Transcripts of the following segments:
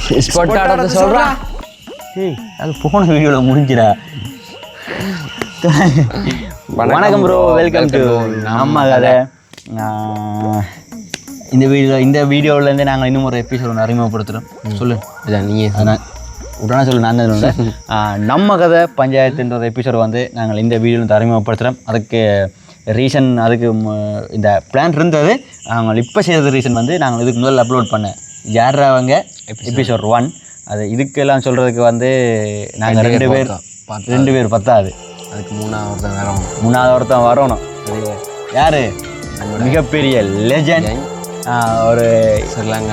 Spot ஆடுறத சொல்றா. ஏய் அது போன வீடியோவில் முடிஞ்சிடா. வணக்கம் ப்ரோ, வெல்கம் டு நம்ம கதை. இந்த வீடியோவிலேருந்து நாங்கள் இன்னும் ஒரு எபிசோட் ஒன்று அறிமுகப்படுத்துகிறோம். சொல்லு அதான் நீங்கள் அதான் உடனே சொல்லு. நான் தான் நம்ம கதை பஞ்சாயத்துன்ற ஒரு எபிசோட் வந்து நாங்கள் இந்த வீடியோவில் அறிமுகப்படுத்துகிறோம். அதுக்கு ரீசன், அதுக்கு இந்த பிளான் இருந்தது. நாங்கள் இப்போ செய்கிறது ரீசன் வந்து நாங்கள் இதுக்கு முதல்ல அப்லோட் பண்ணேன் யாராவங்க எபிசோட் 1. அது இதுக்கெல்லாம் சொல்கிறதுக்கு வந்து நாங்கள் ரெண்டு பேர் பத்தாது. அதுக்கு மூணாவது ஒருத்தன் வரணும். அது யார்? மிகப்பெரிய லெஜண்ட், ஒரு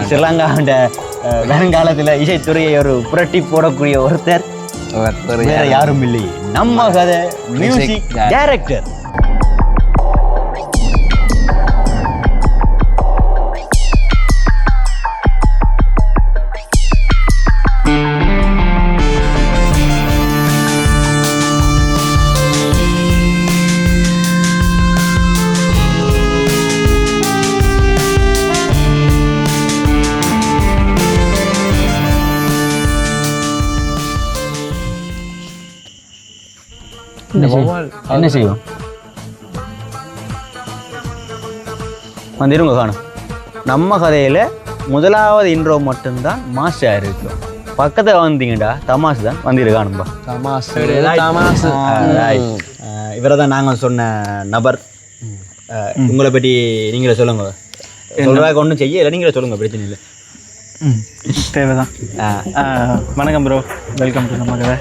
ஸ்ரீலங்காவோட வருங்காலத்தில் இசைத்துறையை ஒரு புரட்டி போடக்கூடிய ஒருத்தர் வேற யாரும் இல்லை, நம்ம கதை மியூசிக் டைரக்டர். என்ன செய்வோம் வந்துருங்க காணும். நம்ம கதையில் முதலாவது இன்ட்ரோ மட்டும்தான் மாஸ்டர் இருக்கும். பக்கத்தில் வந்தீங்கடா தமாசு தான் வந்துரு காணும்பா. இவரை தான் நாங்கள் சொன்ன நபர். உங்களை பற்றி நீங்களே சொல்லுங்க. சொல்கிறாக்க ஒன்றும் செய்ய இல்லை, நீங்களே சொல்லுங்கள், பிரச்சனை இல்லை. தேவைதான். வணக்கம் ப்ரோ, வெல்கம் டு நம்ம கதை.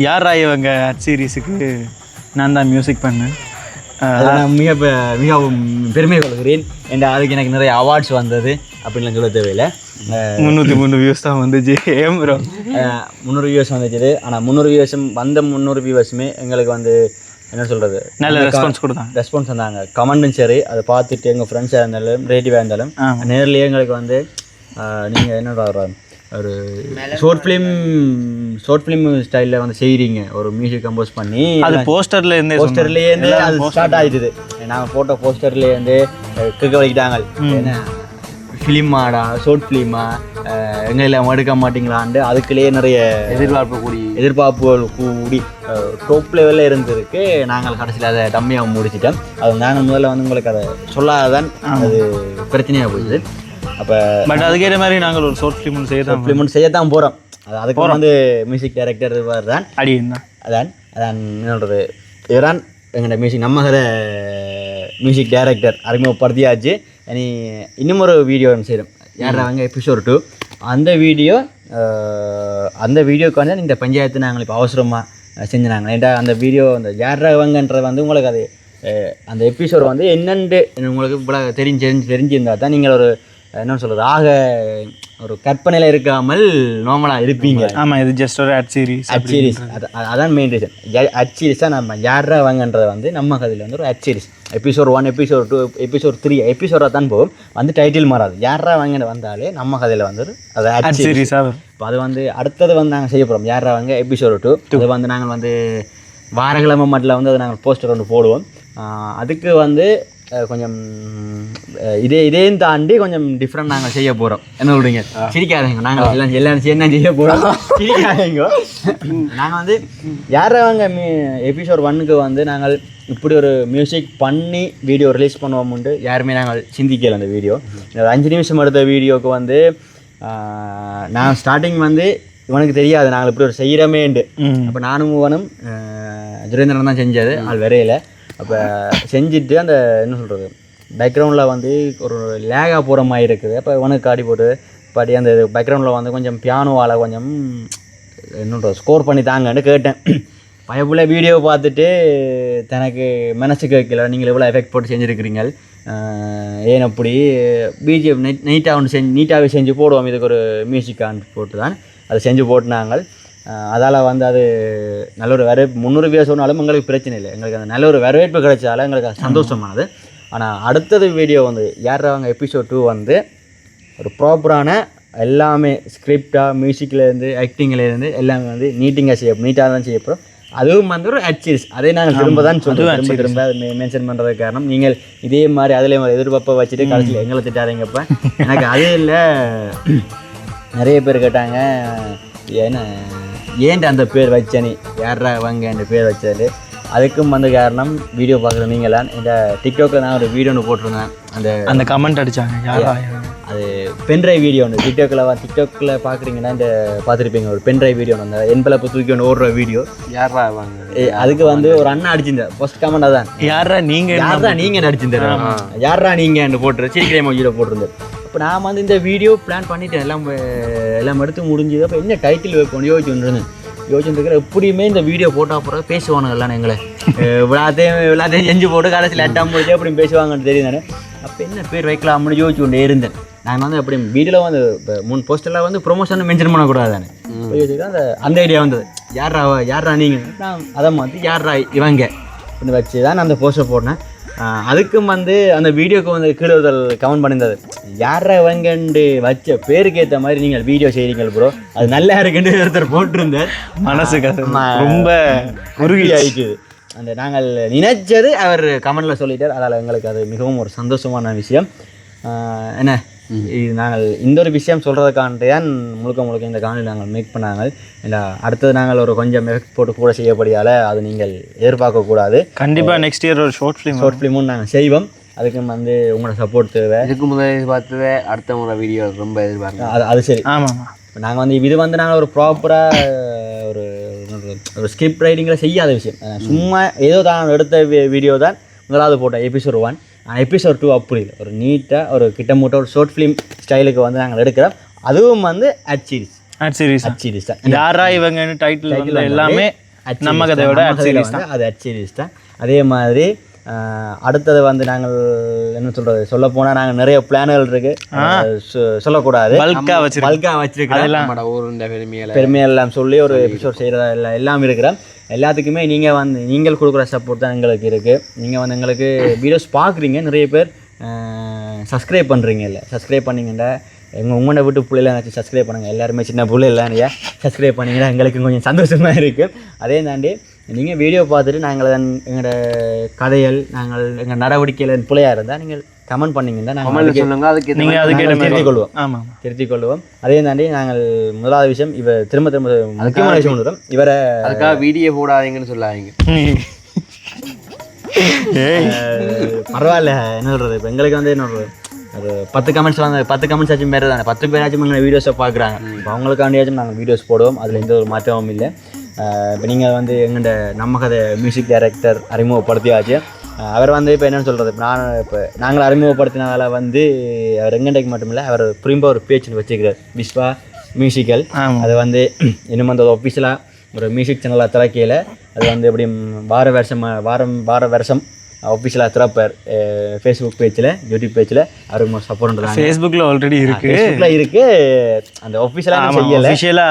யாரா இவங்க சீரீஸுக்கு நான் தான் மியூசிக் பண்ணேன். நான் மிகவும் பெருமை கொள்கிறேன். அதுக்கு எனக்கு நிறைய அவார்ட்ஸ் வந்தது அப்படின்லாம் சொல்ல தேவையில்லை. 303 வியூஸ் தான் வந்துச்சு. ஏன் ப்ரோ 300 வியூஸ் வந்துச்சு. ஆனால் 300 வியூஸும் வந்த 300 வியூவர்ஸுமே எங்களுக்கு வந்து என்ன சொல்கிறது, நல்ல ரெஸ்பான்ஸ் வந்தாங்க. கமெண்ட்டும் சரி, அதை பார்த்துட்டு எங்கள் ஃப்ரெண்ட்ஸாக இருந்தாலும் ரிலேட்டிவாக இருந்தாலும் நேர்லேயே எங்களுக்கு வந்து நீங்கள் என்ன ஒரு ஷார்ட் ஃபிலிம் ஸ்டைலில் வந்து செய்கிறீங்க, ஒரு மியூசிக் கம்போஸ் பண்ணி அது போஸ்டர்லேருந்தே அது ஸ்டார்ட் ஆகிடுது. நாங்கள் போட்டோ போஸ்டர்லேருந்து கேட்க வலிக்கிட்டாங்க, ஏன்னா ஃபிலிமாடா ஷார்ட் ஃபிலிமா எங்கெல்லாம் எடுக்க மாட்டிங்களான்ட்டு அதுக்குள்ளேயே நிறைய எதிர்பார்ப்புகள் கூடி டாப் லெவலில் இருந்திருக்கு. நாங்கள் கடைசியில் அதை டம்மியாக முடிச்சிட்டோம். அது நாங்கள் முதல்ல வந்து உங்களுக்கு அதை சொல்லாதான் அது பிரச்சனையாக போயிடுது. அப்போ பட் அதுக்கேற்ற மாதிரி நாங்கள் ஒரு ஷார்ட் ஃபிலிம் செய்யத்தான் போகிறோம். அதுக்கு வந்து மியூசிக் டைரக்டர் தான் அதான் என்னன்றது இதுதான் எங்களோட மியூசிக் நம்ம கதை மியூசிக் டைரக்டர் அறிமுகப்படுத்தியாச்சு. இனி இன்னும் ஒரு வீடியோ செய்கிறோம் யாராவங்க எபிசோட் 2. அந்த வீடியோக்கு வந்து இந்த பஞ்சாயத்து நாங்கள் இப்போ அவசரமாக செஞ்சுனாங்க. ஏன்டா அந்த வீடியோ அந்த யாராவங்கன்றது வந்து உங்களுக்கு அது அந்த எபிசோட் வந்து என்னென்று உங்களுக்கு இவ்வளோ தெரிஞ்சிருந்தால் தான் நீங்கள் ஒரு என்ன சொல்கிறது ஒரு கற்பனையில் இருக்காமல் நார்மலாக இருப்பீங்க. ஆமாம், இது ஜஸ்ட் ஒரு அட் சீரிஸ். அதான் மெயின் ரீசன். அட் சீரிஸாக நம்ம யாரா வாங்கன்றது வந்து நம்ம கதையில் வந்து ஒரு at series. Episode 1, episode 2, episode 3 எபிசோடாக தான் போகும். வந்து டைட்டில் மாறாது. யாரா வாங்கின வந்தாலே நம்ம கதையில் வந்து அது அட் சீரிஸாக. இப்போ அது வந்து அடுத்தது வந்து நாங்கள் செய்ய போகிறோம் யாரா வாங்க எபிசோட் 2. அது வந்து நாங்கள் வந்து வாரக்கிழமை மட்டும் வந்து அதை நாங்கள் போஸ்டர் ஒன்று போடுவோம். அதுக்கு வந்து கொஞ்சம் இதையும் தாண்டி கொஞ்சம் டிஃப்ரெண்ட் நாங்கள் செய்ய போகிறோம். என்ன சொல்கிறீங்க? சிரிக்காதீங்க, நாங்கள் எல்லாம் என்ன செய்ய போகிறோம், சிரிக்காதீங்க. நாங்கள் வந்து யாராவங்க எபிசோட் 1க்கு வந்து நாங்கள் இப்படி ஒரு மியூசிக் பண்ணி வீடியோ ரிலீஸ் பண்ணுவோம்ட்டு யாருமே நாங்கள் சிந்திக்கல. அந்த வீடியோ 5 நிமிஷம் எடுத்த வீடியோவுக்கு வந்து நான் ஸ்டார்டிங் வந்து இவனுக்கு தெரியாது நாங்கள் இப்படி ஒரு செய்கிறோமேண்டு. அப்போ நானும் இவனும் சுரேந்திரன் தான் செஞ்சது, ஆள் வரையில. அப்போ செஞ்சுட்டு அந்த என்ன சொல்கிறது பேக்ரவுண்டில் வந்து ஒரு லேகாக போகிற மாதிரி இருக்குது. அப்போ இவனுக்கு காடி போட்டு பாடி அந்த பேக்ரவுண்டில் வந்து கொஞ்சம் பியானோவால் கொஞ்சம் என்ன ஸ்கோர் பண்ணி தாங்கன்னு கேட்டேன். பயப்புள்ள வீடியோ பார்த்துட்டு தனக்கு மனசுக்கு வைக்கல, நீங்கள் எவ்வளோ எஃபெக்ட் போட்டு செஞ்சுருக்கிறீங்க, ஏன் அப்படி பிஜிஎம் நீட்டாகவே செஞ்சு போடுவோம், இதுக்கு ஒரு மியூசிக்கான் போட்டு தான் அதை செஞ்சு போட்டுனாங்க. அதால் வந்து அது நல்ல ஒரு 300 வியூஸ் சொன்னாலும் எங்களுக்கு பிரச்சனை இல்லை. எங்களுக்கு அந்த நல்ல ஒரு வரவேற்பு கிடைச்சாலும் எங்களுக்கு சந்தோஷமானது. ஆனால் அடுத்தது வீடியோ வந்து யாராவங்க எபிசோட் 2 வந்து ஒரு ப்ராப்பரான எல்லாமே ஸ்கிரிப்டாக மியூசிக்லேருந்து ஆக்டிங்லேருந்து எல்லாமே வந்து நீட்டாக தான் செய்யப்படும். அதுவும் வந்து ஒரு சீரிஸ். அதை நாங்கள் திரும்ப தான் சொல்லுவோம், திரும்ப மென்ஷன் பண்ணுறதுக்கு காரணம் நீங்கள் இதே மாதிரி அதில் எதிர்பார்ப்பை வச்சுட்டு கடைசியில் எங்களை திட்டாதீங்கப்ப. எனக்கு அது இல்லை. நிறைய பேர் கேட்டாங்க ஏன்ட்டு அந்த பேர் வச்சனி, யாரா வாங்க அந்த பேர் வச்சது. அதுக்கும் வந்து காரணம் வீடியோ பார்க்குற நீங்களாம். இந்த டிக்டாக்ல நான் ஒரு வீடியோ ஒன்று போட்டிருந்தேன். அந்த கமெண்ட் அடித்தாங்க, அது பென்ட்ரைவ் வீடியோ ஒன்று டிக்டாக்ல பார்க்குறீங்கன்னா இந்த பார்த்துருப்பீங்க. ஒரு பென்ட்ரைவ் வீடியோ ஒன்று, அந்த என்பலப்பை தூக்கி ஒன்று ஓடுற வீடியோ. யாரா வாங்க அதுக்கு வந்து ஒரு அண்ணா அடிச்சிருந்தார். ஃபர்ஸ்ட் கமெண்ட் அதான், யாரா நீங்கள் அடிச்சிருந்தார், யாரா நீங்கள் போட்டுரு சீக்கிரம் வீடியோ போட்டிருந்தார். இப்போ நான் வந்து இந்த வீடியோ பிளான் பண்ணிட்டேன், எல்லாம் எடுத்து முடிஞ்சது. அப்போ என்ன டைட்டில் வைப்போம் யோசிச்சுருக்கிற. எப்படியுமே இந்த வீடியோ போட்டால் போகிற பேசுவானுங்க எல்லாம் எங்களை எல்லாத்தையும் செஞ்சு போட்டு கடைசியில் எட்டாம் முடிச்சு அப்படி பேசுவாங்கன்னு தெரியும் தானே. அப்போ என்ன பேர் வைக்கலாம்னு யோசிச்சு கொண்டே இருந்தேன். நாங்கள் வந்து அப்படி வீடியோவில் வந்து இப்போ 3 போஸ்டரில் வந்து ப்ரொமோஷன் மென்ஷன் பண்ணக்கூடாது தானே. அந்த ஐடியா வந்தது, யாரா நீங்கள், நான் அதை மாற்றி யாரா இவங்க அப்படின்னு வச்சு தான் நான் அந்த போஸ்டர் போட்டேன். அதுக்கும் வந்து அந்த வீடியோக்கு வந்து கீழே கமெண்ட் பண்ணியிருந்தது, யாரை இவங்கண்டு வச்ச பேருக்கு ஏற்ற மாதிரி நீங்கள் வீடியோ செய்கிறீங்க ப்ரோ, அது நல்லா இருக்குன்னு ஒருத்தர் போட்டிருந்தார். மனசுக்கு ரொம்ப உருகி ஆயிடுச்சு. அந்த நாங்கள் நினைச்சது அவர் கமெண்டில் சொல்லிட்டார். அதனால் எங்களுக்கு அது மிகவும் ஒரு சந்தோஷமான விஷயம். என்ன இது நாங்கள் இந்த ஒரு விஷயம் சொல்கிறதுக்காண்டி தான் முழுக்க இந்த காணொலி நாங்கள் மேக் பண்ணாங்க. இல்லை அடுத்தது நாங்கள் ஒரு கொஞ்சம் எஃபெக்ட் போட்டு கூட செய்யப்படியால் அது நீங்கள் எதிர்பார்க்கக்கூடாது. கண்டிப்பாக நெக்ஸ்ட் இயர் ஒரு ஷார்ட் ஃபிலிமும் நாங்கள் செய்வோம். அதுக்கு வந்து உங்களோட சப்போர்ட் தேவை. இதுக்கு முதல் எதிர்பார்த்துவே அடுத்த முறை வீடியோ ரொம்ப எதிர்பார்க்க. அது சரி. ஆமாம், நாங்கள் வந்து இது வந்து நாங்கள் ஒரு ப்ராப்பராக ஒரு ஸ்கிரிப்ட் ரைட்டிங்கில் செய்யாத விஷயம். சும்மா ஏதோ தான் எடுத்த வீடியோ தான் முதலாவது போட்டோம் எபிசோட் 1. எபிசோட் 2 அப்படி இல்லை, ஒரு நீட்டாக ஒரு கிட்டமுட்ட ஒரு ஷார்ட் ஃபிலிம் ஸ்டைலுக்கு வந்து நாங்கள் எடுக்கிறோம். அதுவும் வந்து அட் சீரிஸ் தான். யாரா இவங்கன்னு டைட்டில் எல்லாமே நம்ம கதையோட அது அட் சீரிஸ் தான். அதே மாதிரி அடுத்தது வந்து நாங்கள் என்ன சொல்கிறது, சொல்ல போனால் நாங்கள் நிறைய பிளான்கள் இருக்குது, சொல்லக்கூடாது, பல்கா வச்சிருக்கிறோம். பெருமையெல்லாம் சொல்லி ஒரு எபிசோட் செய்கிறதா எல்லாம் இருக்கிறோம். எல்லாத்துக்குமே நீங்கள் கொடுக்குற சப்போர்ட் தான் எங்களுக்கு இருக்குது. நீங்கள் வந்து எங்களுக்கு வீடியோஸ் பார்க்குறீங்க, நிறைய பேர் சப்ஸ்கிரைப் பண்ணுறீங்க. இல்லை சப்ஸ்கிரைப் பண்ணிங்கன்னா உங்களை விட்டு பிள்ளைலாம் வச்சு சப்ஸ்கிரைப் பண்ணுங்கள். எல்லாருமே சின்ன பிள்ளை இல்லை, நிறையா சப்ஸ்கிரைப் பண்ணிங்கன்னா எங்களுக்கு கொஞ்சம் சந்தோஷமாக இருக்குது. அதே தாண்டி நீங்கள் வீடியோ பார்த்துட்டு நாங்கள் எங்களோட கதைகள் எங்கள் நடவடிக்கையில் பிள்ளையாக இருந்தால் நீங்கள் கமெண்ட் பண்ணிங்கன்னா நாங்கள் திருத்திக் கொள்வோம். அதே தாண்டி நாங்கள் முதலாவது விஷயம் திரும்ப முக்கியமான விஷயம் வந்துடும், இவரை அதுக்காக வீடியோ போடாதீங்கன்னு சொல்லாதீங்க. பரவாயில்ல, என்ன சொல்கிறது, இப்போ எங்களுக்கு வந்து என்ன ஒரு 10 கமெண்ட்ஸ் வந்து 10 கமெண்ட்ஸ் ஆச்சும் பேர் தானே, 10 பேராச்சும் எங்களை வீடியோஸை பார்க்குறாங்க. இப்போ அவங்களுக்காண்டியாச்சும் நாங்கள் வீடியோஸ் போடுவோம், அதில் எந்த ஒரு மாற்றமும் இல்லை. இப்போ நீங்கள் வந்து எங்கள்கிட்ட நம்ம கதை மியூசிக் டைரக்டர் அறிமுகப்படுத்தியாச்சு. அவர் வந்து இப்போ என்னென்னு சொல்கிறது, இப்போ நாங்கள் அறிமுகப்படுத்தினால வந்து அவர் எங்கண்டைக்கு மட்டும் இல்லை, அவர் திரும்ப ஒரு பேச்சுன்னு வச்சுக்கிறார், விஸ்வா மியூசிக்கல். அது வந்து இன்னும் அந்த ஒஃபிஷியலாக ஒரு மியூசிக் சேனலாக திறக்கையில் அது வந்து எப்படி வார வருஷம் ஆஃபீஷியலாக திறப்பார். ஃபேஸ்புக் பேஜில், யூடியூப் பேஜில் அவருக்கு சப்போர்ட் பண்ணுறாங்க. ஃபேஸ்புக்கில் ஆல்ரெடி இருக்குது. அந்த ஒஃபிஷியலாக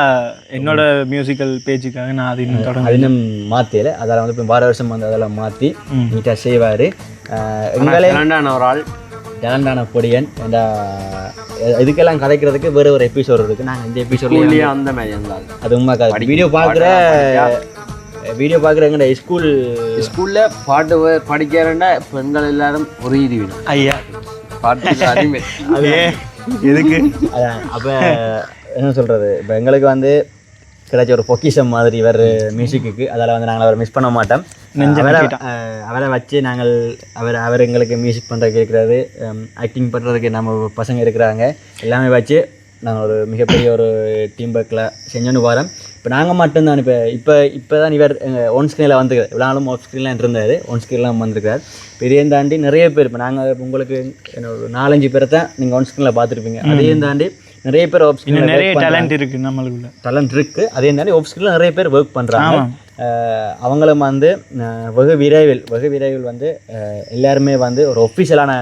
என்னோட மியூசிக்கல் பேஜுக்காக நான் அது இன்னும் மாற்றல. அதில் வந்து இப்போ வார வருஷம் வந்து அதெல்லாம் மாற்றி நீட்டாக செய்வார். எங்களே ஒரு ஆள் டேலண்டான பொடியன். இதுக்கெல்லாம் கதைக்கிறதுக்கு வேறு ஒரு எபிசோட் இருக்குது. நாங்கள் இந்த எபிசோட்லேயே அந்த மாதிரி இருந்தால் அது உண்மை கதை. வீடியோ பார்க்குறவங்க ஸ்கூலில் பாட்டு படிக்கிறேன்னா பெண்கள் எல்லாரும் ஒரு இது வேணும். ஐயா பாட்டு எதுக்கு அதான். அப்போ என்ன சொல்கிறது, இப்போ எங்களுக்கு வந்து கிடைச்ச ஒரு பொக்கிஷம் மாதிரி இவர் மியூசிக்கு. அதில் வந்து நாங்கள் அவரை மிஸ் பண்ண மாட்டோம். அவரை வச்சு நாங்கள் அவர் எங்களுக்கு மியூசிக் பண்ணுறதுக்கு இருக்கிறது, ஆக்டிங் பண்ணுறதுக்கு நம்ம பசங்க இருக்கிறாங்க, எல்லாமே வச்சு நாங்கள் ஒரு மிகப்பெரிய ஒரு டீம் ஒர்க்கில் செஞ்சோன்னு வரோம். இப்போ நாங்கள் மட்டும்தான் இப்போ தான் இவர் ஒன் ஸ்க்ரீனில் வந்துருக்கார். இவ்வளோ நாளும் ஆஃப் ஸ்க்ரீன்லாம் இருந்தார், ஒன் ஸ்க்ரீன்லாம் வந்திருக்கார். இதையும் தாண்டி நிறைய பேர், இப்போ நாங்கள் உங்களுக்கு ஒரு 4-5 பேரை தான் நீங்கள் ஒன் ஸ்க்ரீனில் பார்த்துருப்பீங்க. அதையும் தாண்டி நிறைய பேர் ஆஃப் ஸ்க்ரீனில் நிறைய டேலண்ட் இருக்குது, நம்மளுக்குள்ள டேலண்ட் இருக்குது. அதையும் தாண்டி ஆஃப் ஸ்க்ரீனில் நிறைய பேர் ஒர்க் பண்ணுறாங்க. அவங்களும் வந்து வெகு விரைவில் வந்து எல்லாருமே வந்து ஒரு ஒஃபிஷியலான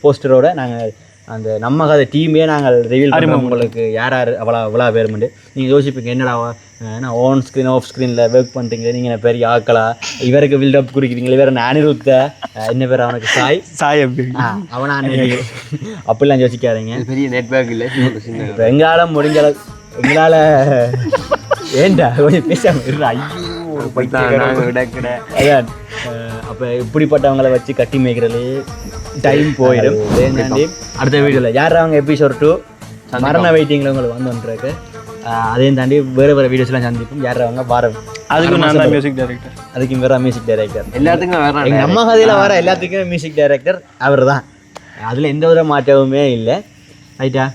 போஸ்டரோட நாங்கள் அந்த நம்ம கதை டீமே நாங்கள் ரிவீல் பண்ணுவோம். உங்களுக்கு யார் அவ்வளோ பேருமெண்டு நீங்கள் யோசிப்பீங்க, என்னடா நான் ஆன் ஸ்க்ரீன் ஆஃப் ஸ்க்ரீனில் ஒர்க் பண்ணுறீங்களே நீங்கள் பெரிய ஆக்களா இவருக்கு பில்டப் குறிக்கிறீங்களே வேறு அனிருத்த என்ன பேர் அவனுக்கு சாய் அப்படி அவனா அப்படிலாம் யோசிக்காதீங்க. பெரிய நெட்வொர்க் இல்லை இப்போ எங்களால் முடிஞ்ச அளவுக்கு எங்களால் ஏண்டா கொஞ்சம் பேசாமல் அதான் அப்போ இப்படிப்பட்டவங்களை வச்சு கட்டி மேய்க்கிறதுலே டைம் போயிடும். அடுத்த வீடியோவில் யார் அவங்க எபிசோட் 2 மரண வெயிட்டிங்கில் உங்களுக்கு வந்துருக்கு. அதையும் தாண்டி வேறு வீடியோஸ்லாம் சந்திப்போம். யார் அவங்க வாரம் அதுக்கும் நான் தான் மியூசிக் டைரக்டர். அதுக்கும் வேறு மியூசிக் டைரக்டர். எல்லாத்துக்கும் வேற எங்கள் நம்ம கதையில் வர எல்லாத்துக்குமே மியூசிக் டைரக்டர் அவர் தான். அதில் எந்த வித மாற்றமுமே இல்லை. ரைட்டா?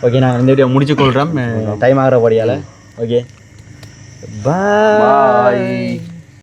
ஓகே, நாங்கள் இந்த வீடியோ முடிச்சு கொள்கிறோம். டைம் ஆகிற படியால். ஓகே, பாய்.